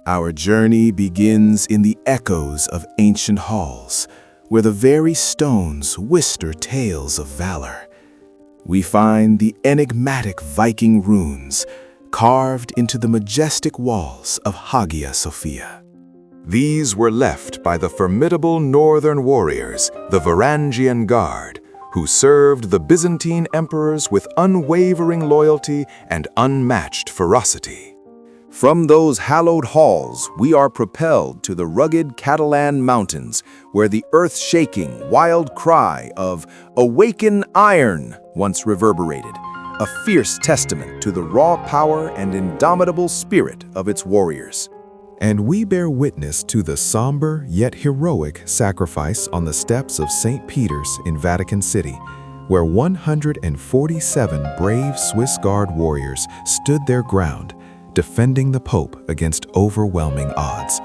Our journey begins in the echoes of ancient halls, where the very stones whisper tales of valor. We find the enigmatic Viking runes carved into the majestic walls of Hagia Sophia. These were left by the formidable northern warriors, the Varangian Guard, who served the Byzantine emperors with unwavering loyalty and unmatched ferocity. From those hallowed halls, we are propelled to the rugged Catalan mountains, where the earth-shaking, wild cry of "Awaken Iron" once reverberated, a fierce testament to the raw power and indomitable spirit of its warriors. And we bear witness to the somber yet heroic sacrifice on the steps of St. Peter's in Vatican City, where 147 brave Swiss Guard warriors stood their ground, defending the Pope against overwhelming odds,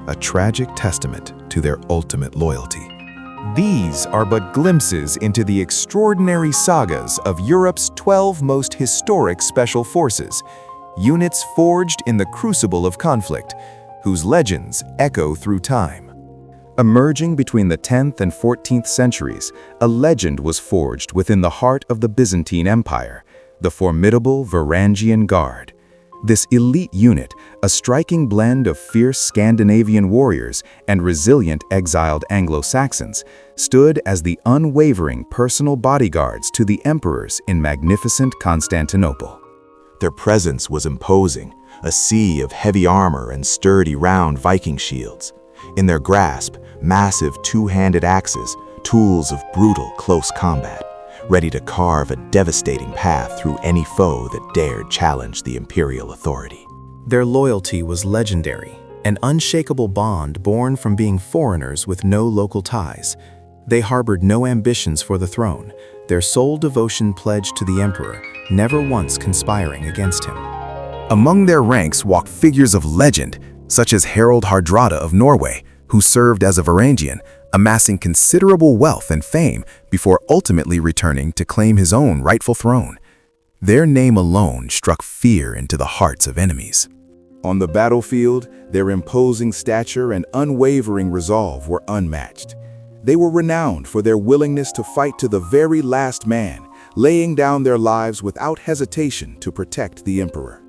a tragic testament to their ultimate loyalty. These are but glimpses into the extraordinary sagas of Europe's 12 most historic special forces, units forged in the crucible of conflict, whose legends echo through time. Emerging between the 10th and 14th centuries, a legend was forged within the heart of the Byzantine Empire, the formidable Varangian Guard. This elite unit, a striking blend of fierce Scandinavian warriors and resilient exiled Anglo-Saxons, stood as the unwavering personal bodyguards to the emperors in magnificent Constantinople. Their presence was imposing, a sea of heavy armor and sturdy round Viking shields. In their grasp, massive two-handed axes, tools of brutal close combat, ready to carve a devastating path through any foe that dared challenge the imperial authority. Their loyalty was legendary, an unshakable bond born from being foreigners with no local ties. They harbored no ambitions for the throne, their sole devotion pledged to the emperor, never once conspiring against him. Among their ranks walked figures of legend, such as Harald Hardrada of Norway, who served as a Varangian, amassing considerable wealth and fame before ultimately returning to claim his own rightful throne. Their name alone struck fear into the hearts of enemies. On the battlefield, their imposing stature and unwavering resolve were unmatched. They were renowned for their willingness to fight to the very last man, laying down their lives without hesitation to protect the emperor.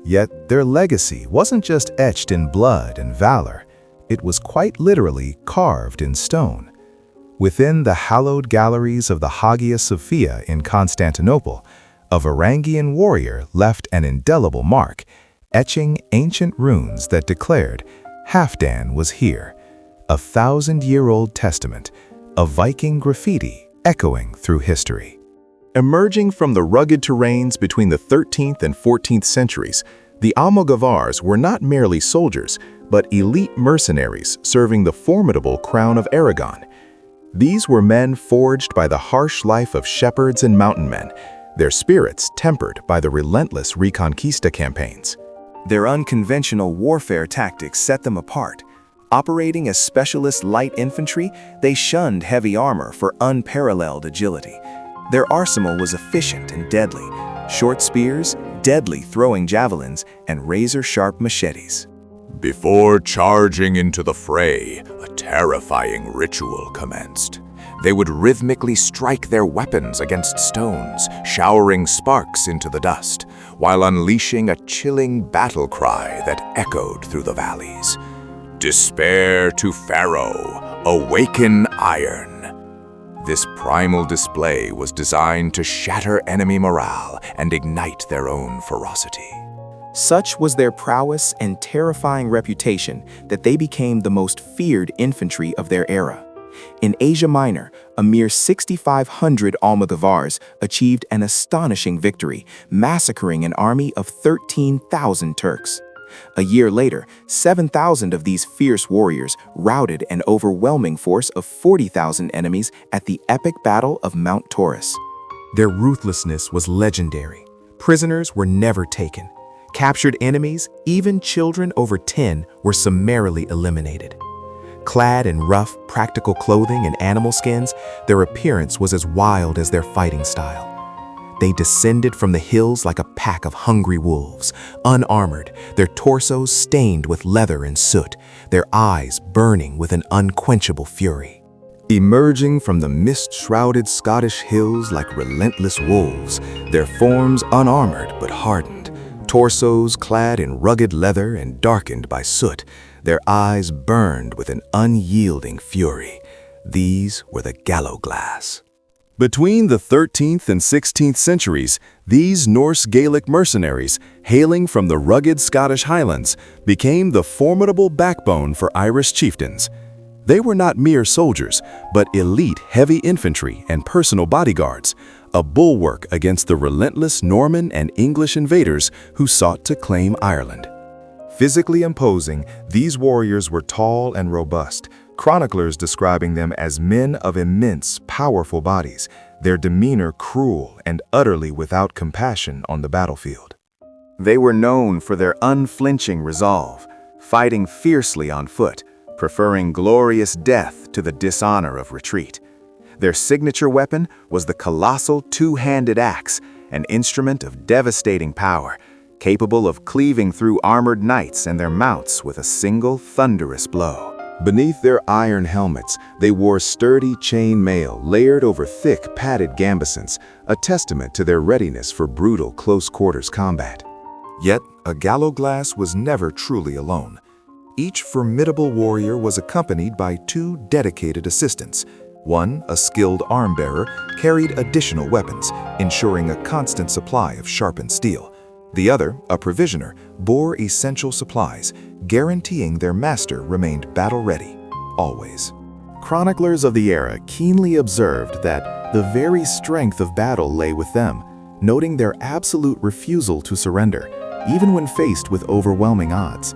Yet their legacy wasn't just etched in blood and valor. It was quite literally carved in stone. Within the hallowed galleries of the Hagia Sophia in Constantinople, a Varangian warrior left an indelible mark, etching ancient runes that declared Halfdan was here, a 1,000-year-old testament, a Viking graffiti echoing through history. Emerging from the rugged terrains between the 13th and 14th centuries, the Almogavars were not merely soldiers, but elite mercenaries serving the formidable crown of Aragon. These were men forged by the harsh life of shepherds and mountain men, their spirits tempered by the relentless Reconquista campaigns. Their unconventional warfare tactics set them apart. Operating as specialist light infantry, they shunned heavy armor for unparalleled agility. Their arsenal was efficient and deadly: short spears, deadly throwing javelins, and razor-sharp machetes. Before charging into the fray, a terrifying ritual commenced. They would rhythmically strike their weapons against stones, showering sparks into the dust, while unleashing a chilling battle cry that echoed through the valleys. Despair to Pharaoh, awaken iron. This primal display was designed to shatter enemy morale and ignite their own ferocity. Such was their prowess and terrifying reputation that they became the most feared infantry of their era. In Asia Minor, a mere 6,500 Almogavars achieved an astonishing victory, massacring an army of 13,000 Turks. A year later, 7,000 of these fierce warriors routed an overwhelming force of 40,000 enemies at the epic Battle of Mount Taurus. Their ruthlessness was legendary. Prisoners were never taken. Captured enemies, even children over 10, were summarily eliminated. Clad in rough, practical clothing and animal skins, their appearance was as wild as their fighting style. They descended from the hills like a pack of hungry wolves, unarmored, their torsos stained with leather and soot, their eyes burning with an unquenchable fury. Emerging from the mist-shrouded Scottish hills like relentless wolves, their forms unarmored but hardened, torsos clad in rugged leather and darkened by soot, their eyes burned with an unyielding fury. These were the Gallowglass. Between the 13th and 16th centuries, these Norse Gaelic mercenaries, hailing from the rugged Scottish Highlands, became the formidable backbone for Irish chieftains. They were not mere soldiers, but elite heavy infantry and personal bodyguards, a bulwark against the relentless Norman and English invaders who sought to claim Ireland. Physically imposing, these warriors were tall and robust, chroniclers describing them as men of immense, powerful bodies, their demeanor cruel and utterly without compassion on the battlefield. They were known for their unflinching resolve, fighting fiercely on foot, preferring glorious death to the dishonor of retreat. Their signature weapon was the colossal two-handed axe, an instrument of devastating power, capable of cleaving through armored knights and their mounts with a single thunderous blow. Beneath their iron helmets, they wore sturdy chain mail layered over thick, padded gambesons, a testament to their readiness for brutal close-quarters combat. Yet, a Gallowglass was never truly alone. Each formidable warrior was accompanied by two dedicated assistants. One, a skilled arm-bearer, carried additional weapons, ensuring a constant supply of sharpened steel. The other, a provisioner, bore essential supplies, guaranteeing their master remained battle-ready, always. Chroniclers of the era keenly observed that the very strength of battle lay with them, noting their absolute refusal to surrender, even when faced with overwhelming odds.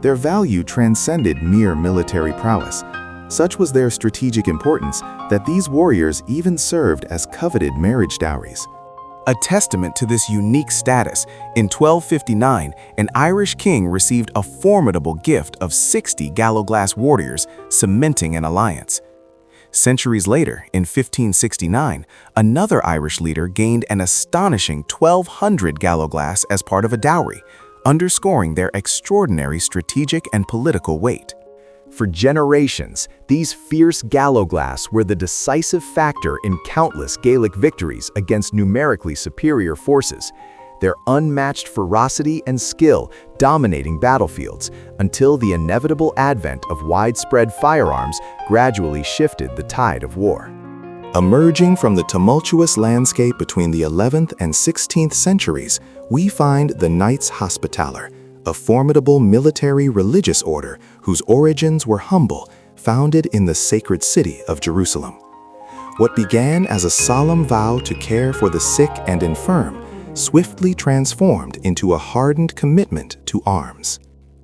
Their value transcended mere military prowess. Such was their strategic importance that these warriors even served as coveted marriage dowries. A testament to this unique status, in 1259, an Irish king received a formidable gift of 60 Gallowglass warriors, cementing an alliance. Centuries later, in 1569, another Irish leader gained an astonishing 1,200 Gallowglass as part of a dowry, underscoring their extraordinary strategic and political weight. For generations, these fierce Gallowglass were the decisive factor in countless Gaelic victories against numerically superior forces, their unmatched ferocity and skill dominating battlefields until the inevitable advent of widespread firearms gradually shifted the tide of war. Emerging from the tumultuous landscape between the 11th and 16th centuries, we find the Knights Hospitaller, a formidable military religious order whose origins were humble, founded in the sacred city of Jerusalem. What began as a solemn vow to care for the sick and infirm swiftly transformed into a hardened commitment to arms.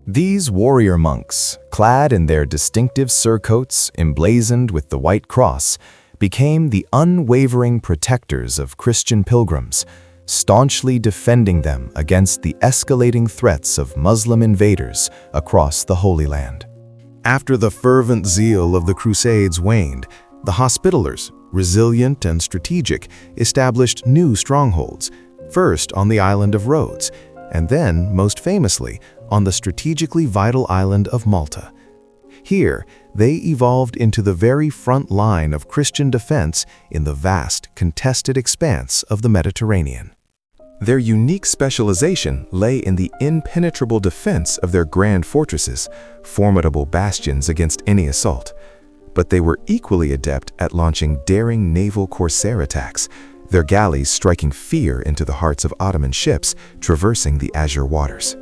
These warrior monks, clad in their distinctive surcoats emblazoned with the White Cross, became the unwavering protectors of Christian pilgrims, staunchly defending them against the escalating threats of Muslim invaders across the Holy Land. After the fervent zeal of the Crusades waned, the Hospitallers, resilient and strategic, established new strongholds, first on the island of Rhodes, and then, most famously, on the strategically vital island of Malta. Here, they evolved into the very front line of Christian defense in the vast, contested expanse of the Mediterranean. Their unique specialization lay in the impenetrable defense of their grand fortresses, formidable bastions against any assault. But they were equally adept at launching daring naval corsair attacks, their galleys striking fear into the hearts of Ottoman ships traversing the azure waters.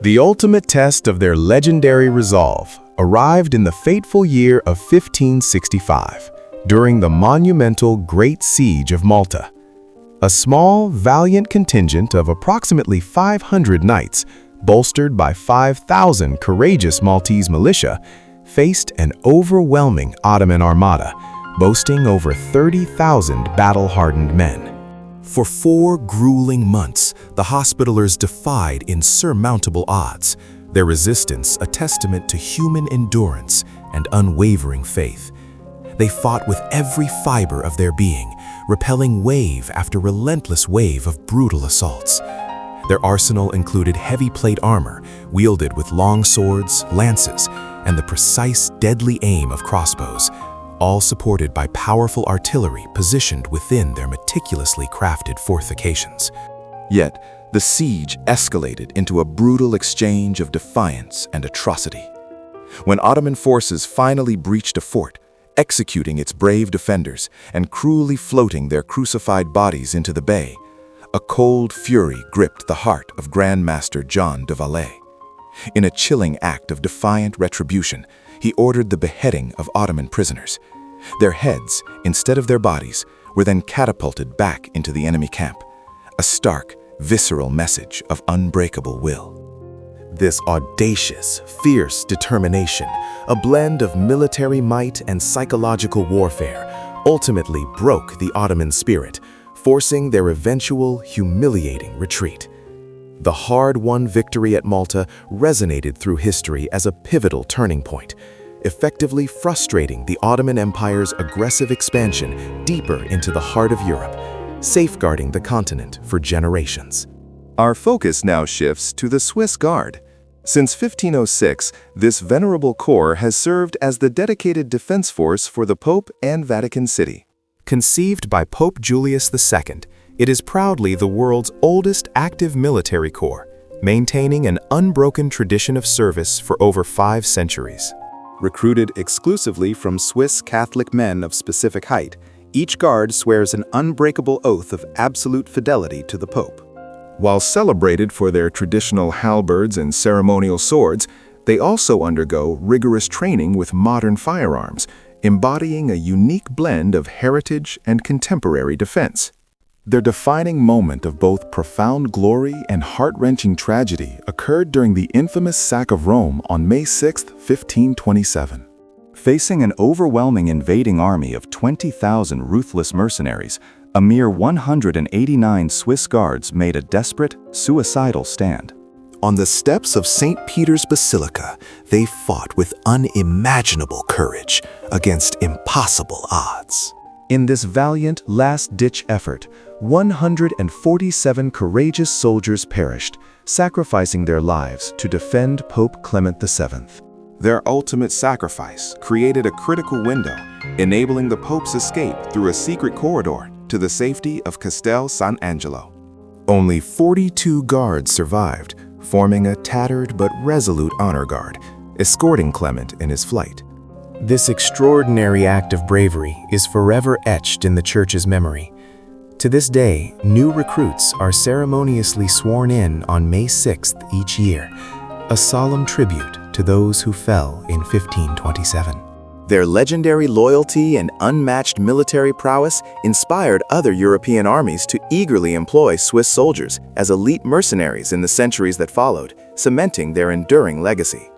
The ultimate test of their legendary resolve arrived in the fateful year of 1565, during the monumental Great Siege of Malta. A small, valiant contingent of approximately 500 knights, bolstered by 5,000 courageous Maltese militia, faced an overwhelming Ottoman armada, boasting over 30,000 battle-hardened men. For 4 grueling months, the Hospitallers defied insurmountable odds, their resistance a testament to human endurance and unwavering faith. They fought with every fiber of their being, repelling wave after relentless wave of brutal assaults. Their arsenal included heavy plate armor, wielded with long swords, lances, and the precise, deadly aim of crossbows, all supported by powerful artillery positioned within their meticulously crafted fortifications. Yet, the siege escalated into a brutal exchange of defiance and atrocity. When Ottoman forces finally breached a fort, executing its brave defenders and cruelly floating their crucified bodies into the bay, a cold fury gripped the heart of Grand Master John de Valais. In a chilling act of defiant retribution, he ordered the beheading of Ottoman prisoners. Their heads, instead of their bodies, were then catapulted back into the enemy camp, a stark, visceral message of unbreakable will. This audacious, fierce determination, a blend of military might and psychological warfare, ultimately broke the Ottoman spirit, forcing their eventual, humiliating retreat. The hard-won victory at Malta resonated through history as a pivotal turning point, effectively frustrating the Ottoman Empire's aggressive expansion deeper into the heart of Europe, safeguarding the continent for generations. Our focus now shifts to the Swiss Guard. Since 1506, this venerable corps has served as the dedicated defense force for the Pope and Vatican City. Conceived by Pope Julius II, it is proudly the world's oldest active military corps, maintaining an unbroken tradition of service for over 5 centuries. Recruited exclusively from Swiss Catholic men of specific height, each guard swears an unbreakable oath of absolute fidelity to the Pope. While celebrated for their traditional halberds and ceremonial swords, they also undergo rigorous training with modern firearms, embodying a unique blend of heritage and contemporary defense. Their defining moment of both profound glory and heart-wrenching tragedy occurred during the infamous sack of Rome on May 6, 1527. Facing an overwhelming invading army of 20,000 ruthless mercenaries, a mere 189 Swiss guards made a desperate, suicidal stand. On the steps of St. Peter's Basilica, they fought with unimaginable courage against impossible odds. In this valiant, last-ditch effort, 147 courageous soldiers perished, sacrificing their lives to defend Pope Clement VII. Their ultimate sacrifice created a critical window, enabling the Pope's escape through a secret corridor to the safety of Castel San Angelo. Only 42 guards survived, forming a tattered but resolute honor guard, escorting Clement in his flight. This extraordinary act of bravery is forever etched in the Church's memory. To this day, new recruits are ceremoniously sworn in on May 6th each year, a solemn tribute to those who fell in 1527. Their legendary loyalty and unmatched military prowess inspired other European armies to eagerly employ Swiss soldiers as elite mercenaries in the centuries that followed, cementing their enduring legacy.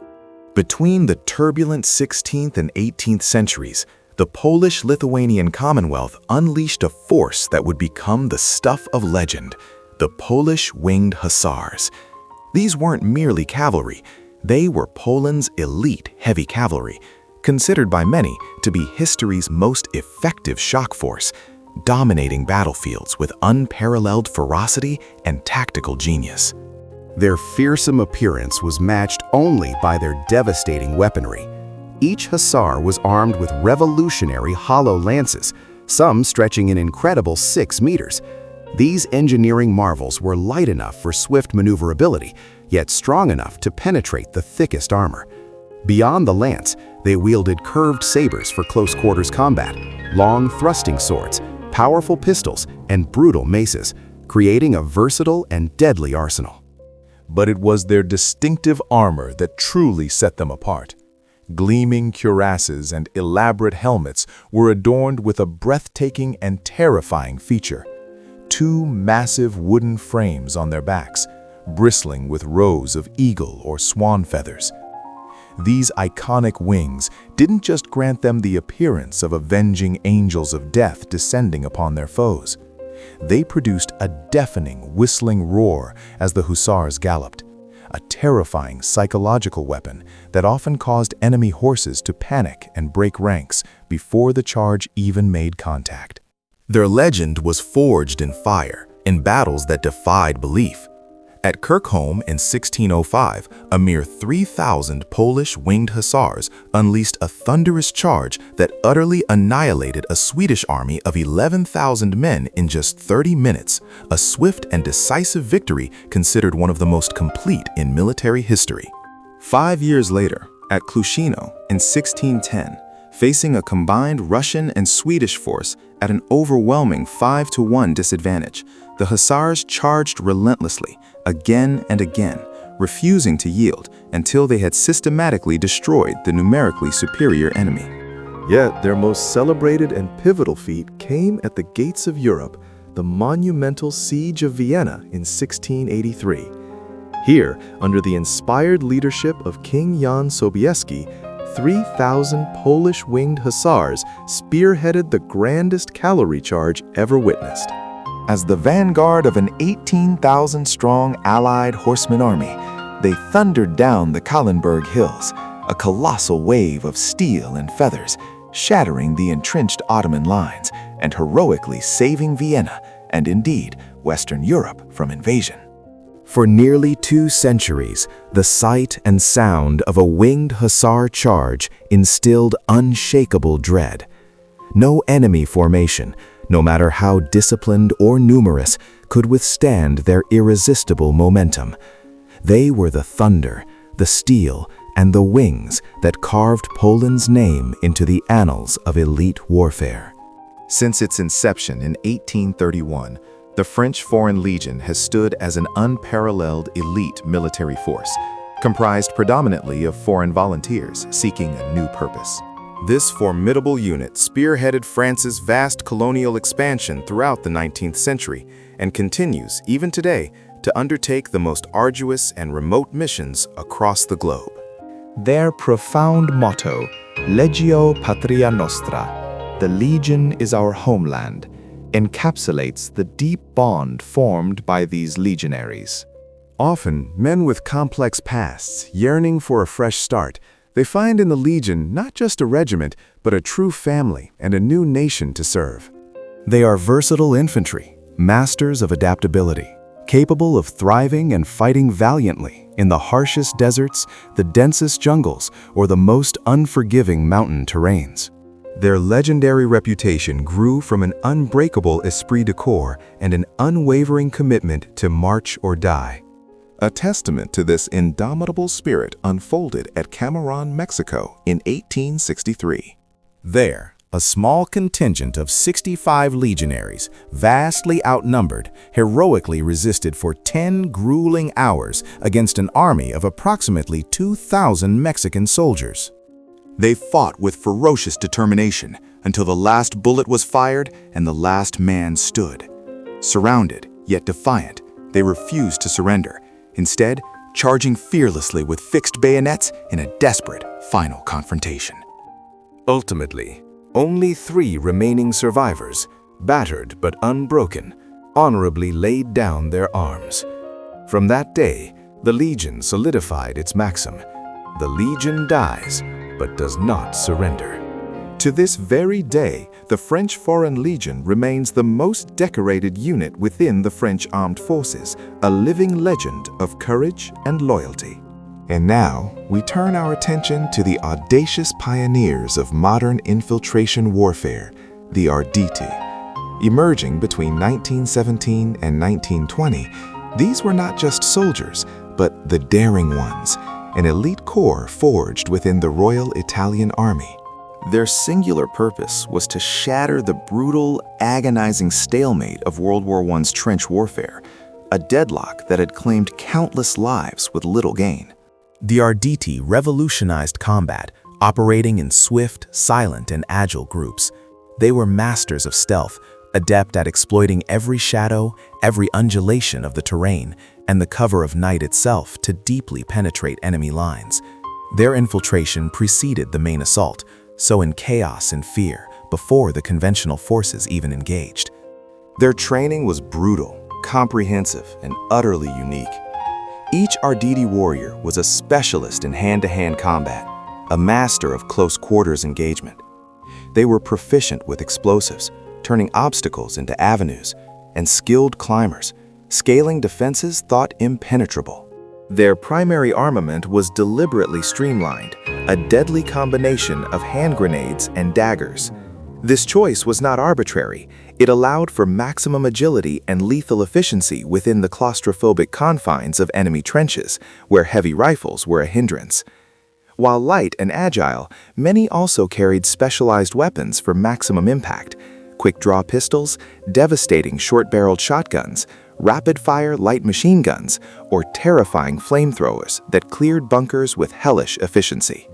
Between the turbulent 16th and 18th centuries, the Polish-Lithuanian Commonwealth unleashed a force that would become the stuff of legend, the Polish Winged Hussars. These weren't merely cavalry, they were Poland's elite heavy cavalry, considered by many to be history's most effective shock force, dominating battlefields with unparalleled ferocity and tactical genius. Their fearsome appearance was matched only by their devastating weaponry. Each hussar was armed with revolutionary hollow lances, some stretching an incredible 6 meters. These engineering marvels were light enough for swift maneuverability, yet strong enough to penetrate the thickest armor. Beyond the lance, they wielded curved sabers for close-quarters combat, long thrusting swords, powerful pistols, and brutal maces, creating a versatile and deadly arsenal. But it was their distinctive armor that truly set them apart. Gleaming cuirasses and elaborate helmets were adorned with a breathtaking and terrifying feature: 2 massive wooden frames on their backs, bristling with rows of eagle or swan feathers. These iconic wings didn't just grant them the appearance of avenging angels of death descending upon their foes. They produced a deafening, whistling roar as the hussars galloped, a terrifying psychological weapon that often caused enemy horses to panic and break ranks before the charge even made contact. Their legend was forged in fire, in battles that defied belief. At Kirkholm in 1605, a mere 3,000 Polish Winged Hussars unleashed a thunderous charge that utterly annihilated a Swedish army of 11,000 men in just 30 minutes, a swift and decisive victory considered one of the most complete in military history. 5 years later, at Klushino in 1610, facing a combined Russian and Swedish force at an overwhelming 5-to-1 disadvantage, the Hussars charged relentlessly, again and again, refusing to yield until they had systematically destroyed the numerically superior enemy. Yet their most celebrated and pivotal feat came at the gates of Europe, the monumental Siege of Vienna in 1683. Here, under the inspired leadership of King Jan Sobieski, 3,000 Polish Winged Hussars spearheaded the grandest cavalry charge ever witnessed. As the vanguard of an 18,000-strong Allied horseman army, they thundered down the Kahlenberg Hills, a colossal wave of steel and feathers, shattering the entrenched Ottoman lines and heroically saving Vienna and indeed Western Europe from invasion. For nearly 2 centuries, the sight and sound of a winged hussar charge instilled unshakable dread. No enemy formation, no matter how disciplined or numerous, could withstand their irresistible momentum. They were the thunder, the steel, and the wings that carved Poland's name into the annals of elite warfare. Since its inception in 1831, the French Foreign Legion has stood as an unparalleled elite military force, comprised predominantly of foreign volunteers seeking a new purpose. This formidable unit spearheaded France's vast colonial expansion throughout the 19th century and continues, even today, to undertake the most arduous and remote missions across the globe. Their profound motto, Legio Patria Nostra, the Legion is our homeland, encapsulates the deep bond formed by these legionaries. Often, men with complex pasts, yearning for a fresh start, they find in the Legion not just a regiment, but a true family and a new nation to serve. They are versatile infantry, masters of adaptability, capable of thriving and fighting valiantly in the harshest deserts, the densest jungles, or the most unforgiving mountain terrains. Their legendary reputation grew from an unbreakable esprit de corps and an unwavering commitment to march or die. A testament to this indomitable spirit unfolded at Cameron, Mexico in 1863. There, a small contingent of 65 legionaries, vastly outnumbered, heroically resisted for 10 grueling hours against an army of approximately 2,000 Mexican soldiers. They fought with ferocious determination until the last bullet was fired and the last man stood. Surrounded, yet defiant, they refused to surrender, instead charging fearlessly with fixed bayonets in a desperate final confrontation. Ultimately, only 3 remaining survivors, battered but unbroken, honorably laid down their arms. From that day, the Legion solidified its maxim: the Legion dies, but does not surrender. To this very day, the French Foreign Legion remains the most decorated unit within the French armed forces, a living legend of courage and loyalty. And now, we turn our attention to the audacious pioneers of modern infiltration warfare, the Arditi. Emerging between 1917 and 1920, these were not just soldiers, but the daring ones, an elite corps forged within the Royal Italian Army. Their singular purpose was to shatter the brutal, agonizing stalemate of World War I's trench warfare, a deadlock that had claimed countless lives with little gain. The Arditi revolutionized combat, operating in swift, silent, and agile groups. They were masters of stealth, adept at exploiting every shadow, every undulation of the terrain, and the cover of night itself to deeply penetrate enemy lines. Their infiltration preceded the main assault, sowing chaos and fear before the conventional forces even engaged. Their training was brutal, comprehensive, and utterly unique. Each Arditi warrior was a specialist in hand-to-hand combat, a master of close-quarters engagement. They were proficient with explosives, turning obstacles into avenues, and skilled climbers, scaling defenses thought impenetrable. Their primary armament was deliberately streamlined, a deadly combination of hand grenades and daggers. This choice was not arbitrary. It allowed for maximum agility and lethal efficiency within the claustrophobic confines of enemy trenches, where heavy rifles were a hindrance. While light and agile, many also carried specialized weapons for maximum impact: quick-draw pistols, devastating short-barreled shotguns, rapid-fire light machine guns, or terrifying flamethrowers that cleared bunkers with hellish efficiency.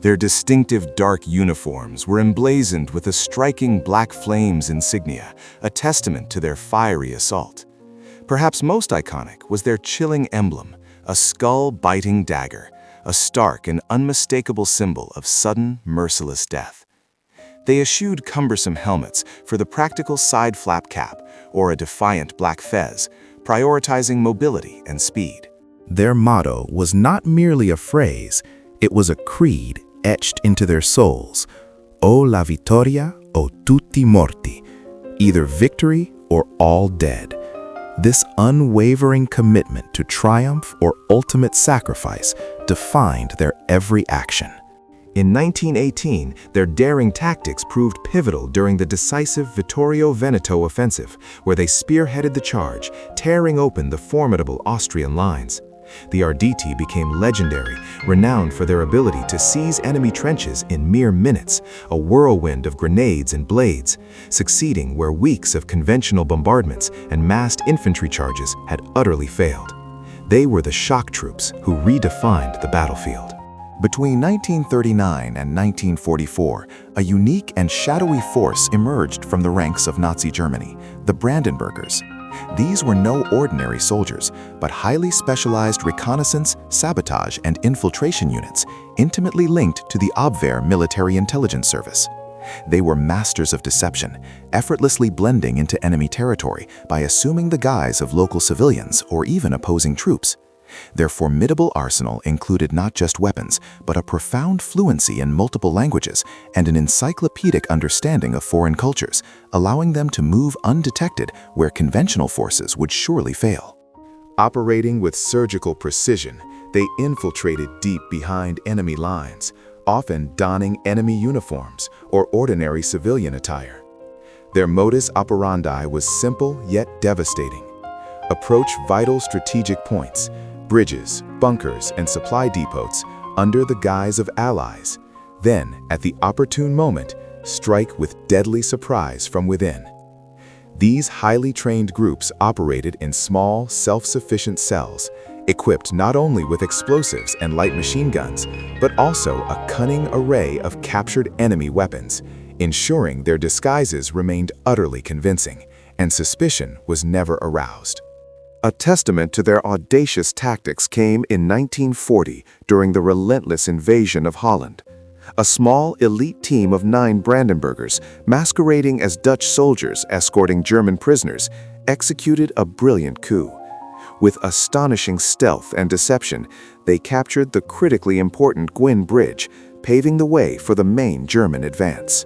Their distinctive dark uniforms were emblazoned with a striking black flames insignia, a testament to their fiery assault. Perhaps most iconic was their chilling emblem, a skull-biting dagger, a stark and unmistakable symbol of sudden, merciless death. They eschewed cumbersome helmets for the practical side flap cap or a defiant black fez, prioritizing mobility and speed. Their motto was not merely a phrase, it was a creed etched into their souls: O la vittoria o tutti morti, either victory or all dead. This unwavering commitment to triumph or ultimate sacrifice defined their every action. In 1918, their daring tactics proved pivotal during the decisive Vittorio Veneto offensive, where they spearheaded the charge, tearing open the formidable Austrian lines. The Arditi became legendary, renowned for their ability to seize enemy trenches in mere minutes, a whirlwind of grenades and blades, succeeding where weeks of conventional bombardments and massed infantry charges had utterly failed. They were the shock troops who redefined the battlefield. Between 1939 and 1944, a unique and shadowy force emerged from the ranks of Nazi Germany, the Brandenburgers. These were no ordinary soldiers, but highly specialized reconnaissance, sabotage, and infiltration units, intimately linked to the Abwehr military intelligence service. They were masters of deception, effortlessly blending into enemy territory by assuming the guise of local civilians or even opposing troops. Their formidable arsenal included not just weapons, but a profound fluency in multiple languages and an encyclopedic understanding of foreign cultures, allowing them to move undetected where conventional forces would surely fail. Operating with surgical precision, they infiltrated deep behind enemy lines, often donning enemy uniforms or ordinary civilian attire. Their modus operandi was simple yet devastating. Approach vital strategic points, bridges, bunkers, and supply depots under the guise of allies. Then, at the opportune moment, strike with deadly surprise from within. These highly trained groups operated in small, self-sufficient cells, equipped not only with explosives and light machine guns, but also a cunning array of captured enemy weapons, ensuring their disguises remained utterly convincing, and suspicion was never aroused. A testament to their audacious tactics came in 1940 during the relentless invasion of Holland. A small, elite team of 9 Brandenburgers, masquerading as Dutch soldiers escorting German prisoners, executed a brilliant coup. With astonishing stealth and deception, they captured the critically important Gwyn Bridge, paving the way for the main German advance.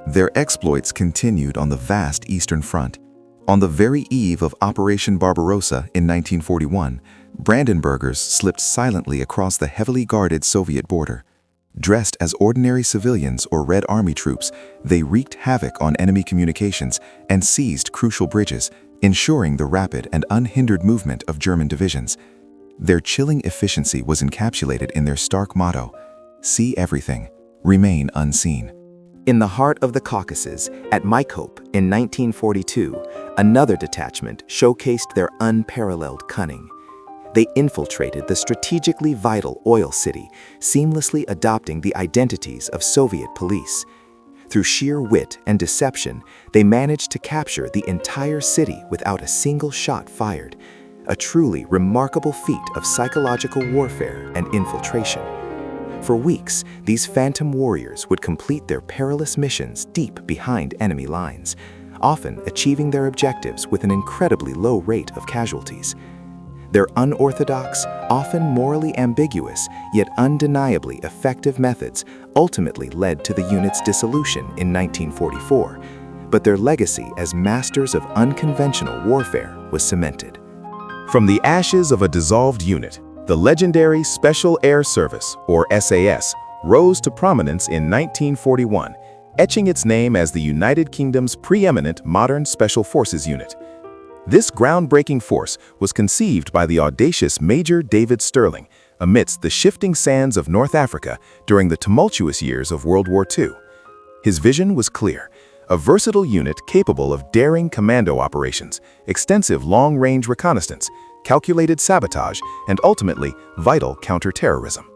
Their exploits continued on the vast Eastern Front. On the very eve of Operation Barbarossa in 1941, Brandenburgers slipped silently across the heavily guarded Soviet border. Dressed as ordinary civilians or Red Army troops, they wreaked havoc on enemy communications and seized crucial bridges, ensuring the rapid and unhindered movement of German divisions. Their chilling efficiency was encapsulated in their stark motto: see everything, remain unseen. In the heart of the Caucasus, at Maikop in 1942, another detachment showcased their unparalleled cunning. They infiltrated the strategically vital oil city, seamlessly adopting the identities of Soviet police. Through sheer wit and deception, they managed to capture the entire city without a single shot fired, a truly remarkable feat of psychological warfare and infiltration. For weeks, these phantom warriors would complete their perilous missions deep behind enemy lines, often achieving their objectives with an incredibly low rate of casualties. Their unorthodox, often morally ambiguous, yet undeniably effective methods ultimately led to the unit's dissolution in 1944, but their legacy as masters of unconventional warfare was cemented. From the ashes of a dissolved unit, the legendary Special Air Service, or SAS, rose to prominence in 1941, etching its name as the United Kingdom's preeminent modern special forces unit. This groundbreaking force was conceived by the audacious Major David Stirling amidst the shifting sands of North Africa during the tumultuous years of World War II. His vision was clear: a versatile unit capable of daring commando operations, extensive long-range reconnaissance, calculated sabotage, and ultimately vital counterterrorism.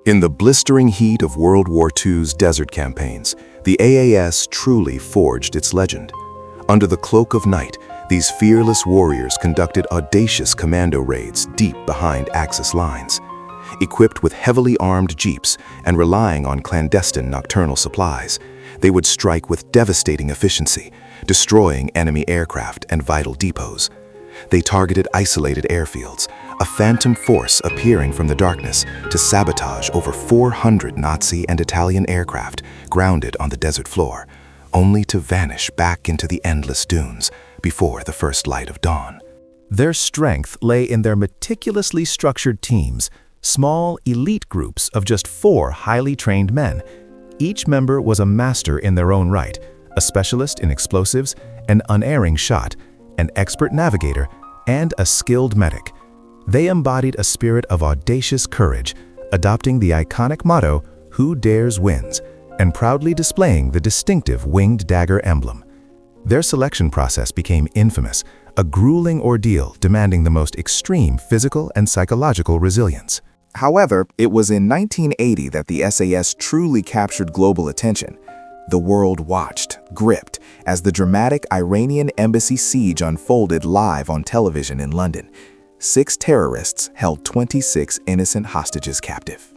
In the blistering heat of World War II's desert campaigns, the AAS truly forged its legend. Under the cloak of night, these fearless warriors conducted audacious commando raids deep behind Axis lines. Equipped with heavily armed jeeps and relying on clandestine nocturnal supplies, they would strike with devastating efficiency, destroying enemy aircraft and vital depots. They targeted isolated airfields, a phantom force appearing from the darkness to sabotage over 400 Nazi and Italian aircraft grounded on the desert floor, only to vanish back into the endless dunes before the first light of dawn. Their strength lay in their meticulously structured teams, small, elite groups of just 4 highly trained men. Each member was a master in their own right, a specialist in explosives, an unerring shot, an expert navigator, and a skilled medic. They embodied a spirit of audacious courage, adopting the iconic motto, "Who dares wins," and proudly displaying the distinctive winged dagger emblem. Their selection process became infamous, a grueling ordeal demanding the most extreme physical and psychological resilience. However, it was in 1980 that the SAS truly captured global attention. The world watched, gripped, as the dramatic Iranian embassy siege unfolded live on television in London. 6 terrorists held 26 innocent hostages captive.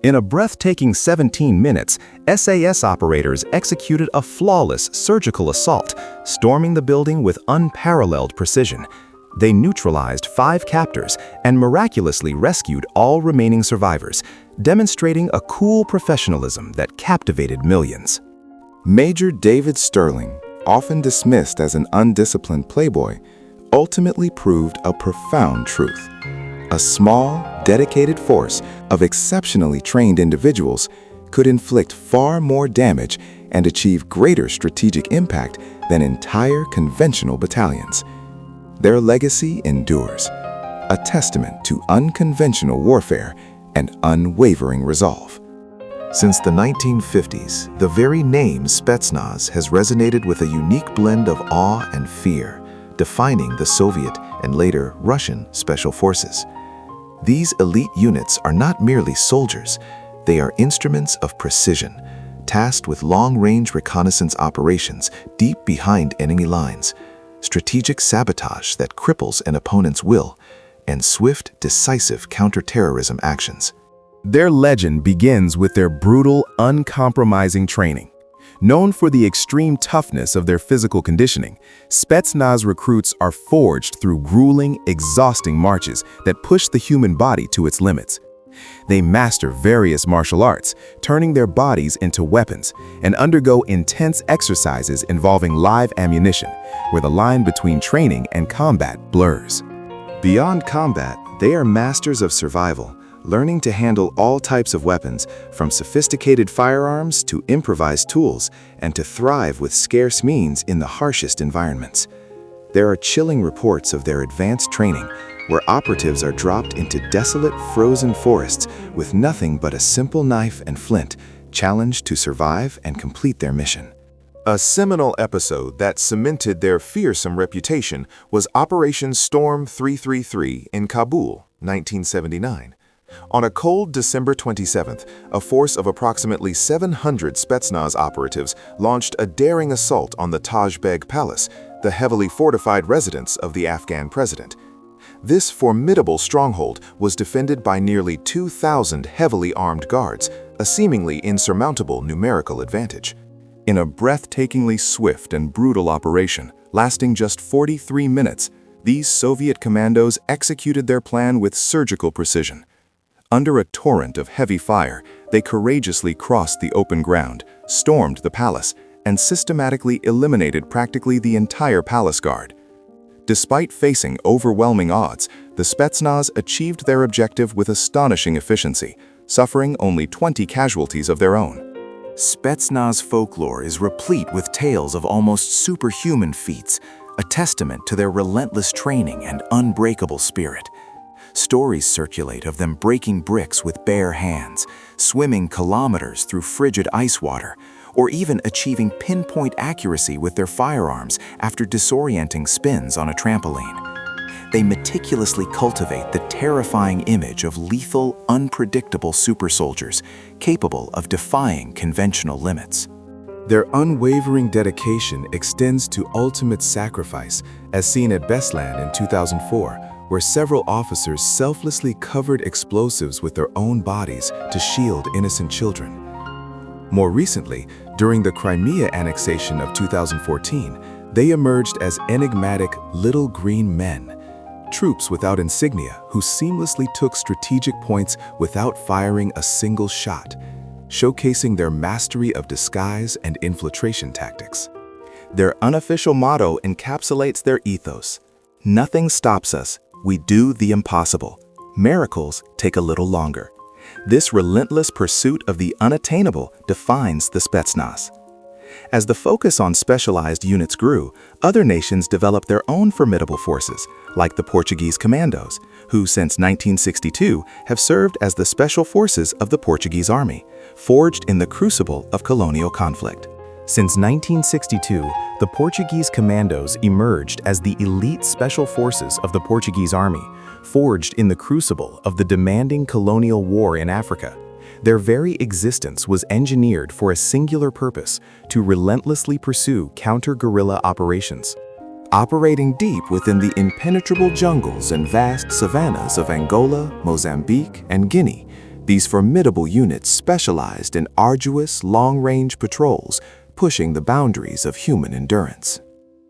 In a breathtaking 17 minutes, SAS operators executed a flawless surgical assault, storming the building with unparalleled precision. They neutralized 5 captors and miraculously rescued all remaining survivors, demonstrating a cool professionalism that captivated millions. Major David Stirling, often dismissed as an undisciplined playboy, ultimately proved a profound truth. A small, dedicated force of exceptionally trained individuals could inflict far more damage and achieve greater strategic impact than entire conventional battalions. Their legacy endures, a testament to unconventional warfare and unwavering resolve. Since the 1950s, the very name Spetsnaz has resonated with a unique blend of awe and fear, defining the Soviet and later Russian special forces. These elite units are not merely soldiers, they are instruments of precision, tasked with long-range reconnaissance operations deep behind enemy lines, strategic sabotage that cripples an opponent's will, and swift, decisive counterterrorism actions. Their legend begins with their brutal, uncompromising training. Known for the extreme toughness of their physical conditioning, Spetsnaz recruits are forged through grueling, exhausting marches that push the human body to its limits. They master various martial arts, turning their bodies into weapons, and undergo intense exercises involving live ammunition, where the line between training and combat blurs. Beyond combat, they are masters of survival, learning to handle all types of weapons, from sophisticated firearms to improvised tools, and to thrive with scarce means in the harshest environments. There are chilling reports of their advanced training, where operatives are dropped into desolate, frozen forests with nothing but a simple knife and flint, challenged to survive and complete their mission. A seminal episode that cemented their fearsome reputation was Operation Storm 333 in Kabul, 1979. On a cold December 27th, a force of approximately 700 Spetsnaz operatives launched a daring assault on the Taj Beg Palace, the heavily fortified residence of the Afghan president. This formidable stronghold was defended by nearly 2,000 heavily armed guards, a seemingly insurmountable numerical advantage. In a breathtakingly swift and brutal operation, lasting just 43 minutes, these Soviet commandos executed their plan with surgical precision. Under a torrent of heavy fire, they courageously crossed the open ground, stormed the palace, and systematically eliminated practically the entire palace guard. Despite facing overwhelming odds, the Spetsnaz achieved their objective with astonishing efficiency, suffering only 20 casualties of their own. Spetsnaz folklore is replete with tales of almost superhuman feats, a testament to their relentless training and unbreakable spirit. Stories circulate of them breaking bricks with bare hands, swimming kilometers through frigid ice water, or even achieving pinpoint accuracy with their firearms after disorienting spins on a trampoline. They meticulously cultivate the terrifying image of lethal, unpredictable super soldiers capable of defying conventional limits. Their unwavering dedication extends to ultimate sacrifice, as seen at Beslan in 2004, where several officers selflessly covered explosives with their own bodies to shield innocent children. More recently, during the Crimea annexation of 2014, they emerged as enigmatic little green men, troops without insignia who seamlessly took strategic points without firing a single shot, showcasing their mastery of disguise and infiltration tactics. Their unofficial motto encapsulates their ethos: "Nothing stops us. We do the impossible. Miracles take a little longer." This relentless pursuit of the unattainable defines the Spetsnaz. As the focus on specialized units grew, other nations developed their own formidable forces, like the Portuguese commandos, who since 1962 have served as the special forces of the Portuguese army, forged in the crucible of colonial conflict. Since 1962, the Portuguese commandos emerged as the elite special forces of the Portuguese army, forged in the crucible of the demanding colonial war in Africa. Their very existence was engineered for a singular purpose: to relentlessly pursue counter-guerrilla operations. Operating deep within the impenetrable jungles and vast savannas of Angola, Mozambique, and Guinea, these formidable units specialized in arduous, long-range patrols, pushing the boundaries of human endurance.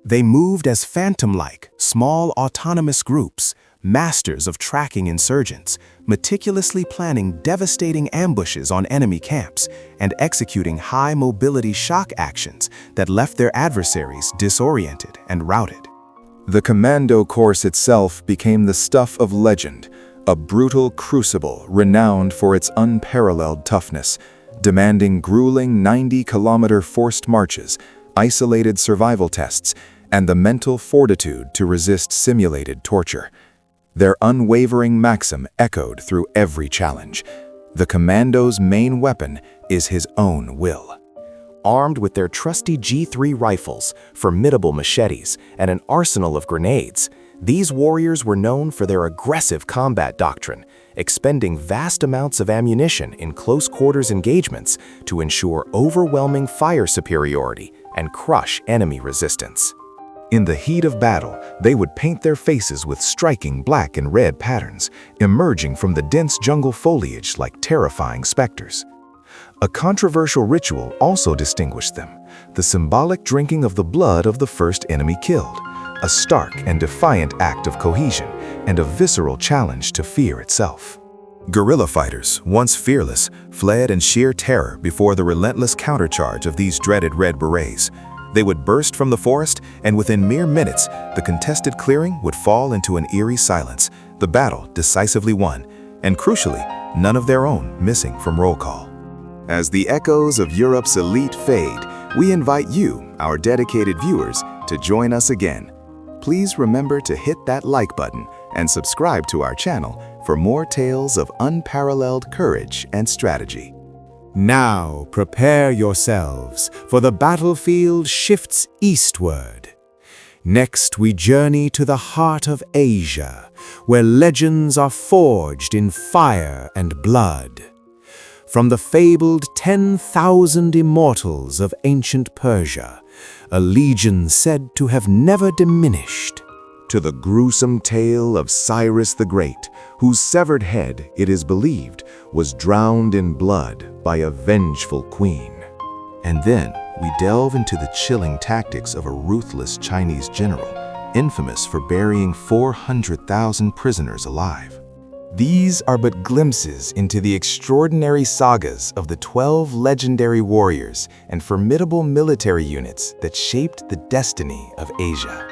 They moved as phantom-like, small autonomous groups, masters of tracking insurgents, meticulously planning devastating ambushes on enemy camps, and executing high-mobility shock actions that left their adversaries disoriented and routed. The commando course itself became the stuff of legend, a brutal crucible renowned for its unparalleled toughness, demanding grueling 90-kilometer forced marches, isolated survival tests, and the mental fortitude to resist simulated torture. Their unwavering maxim echoed through every challenge: the commando's main weapon is his own will. Armed with their trusty G3 rifles, formidable machetes, and an arsenal of grenades, these warriors were known for their aggressive combat doctrine, expending vast amounts of ammunition in close-quarters engagements to ensure overwhelming fire superiority and crush enemy resistance. In the heat of battle, they would paint their faces with striking black and red patterns, emerging from the dense jungle foliage like terrifying specters. A controversial ritual also distinguished them: the symbolic drinking of the blood of the first enemy killed, a stark and defiant act of cohesion and a visceral challenge to fear itself. Guerrilla fighters, once fearless, fled in sheer terror before the relentless countercharge of these dreaded Red Berets. They would burst from the forest, and within mere minutes, the contested clearing would fall into an eerie silence, the battle decisively won, and crucially, none of their own missing from roll call. As the echoes of Europe's elite fade, we invite you, our dedicated viewers, to join us again. Please remember to hit that like button and subscribe to our channel for more tales of unparalleled courage and strategy. Now prepare yourselves, for the battlefield shifts eastward. Next we journey to the heart of Asia, where legends are forged in fire and blood. From the fabled 10,000 immortals of ancient Persia, a legion said to have never diminished, to the gruesome tale of Cyrus the Great, whose severed head, it is believed, was drowned in blood by a vengeful queen. And then we delve into the chilling tactics of a ruthless Chinese general, infamous for burying 400,000 prisoners alive. These are but glimpses into the extraordinary sagas of the 12 legendary warriors and formidable military units that shaped the destiny of Asia.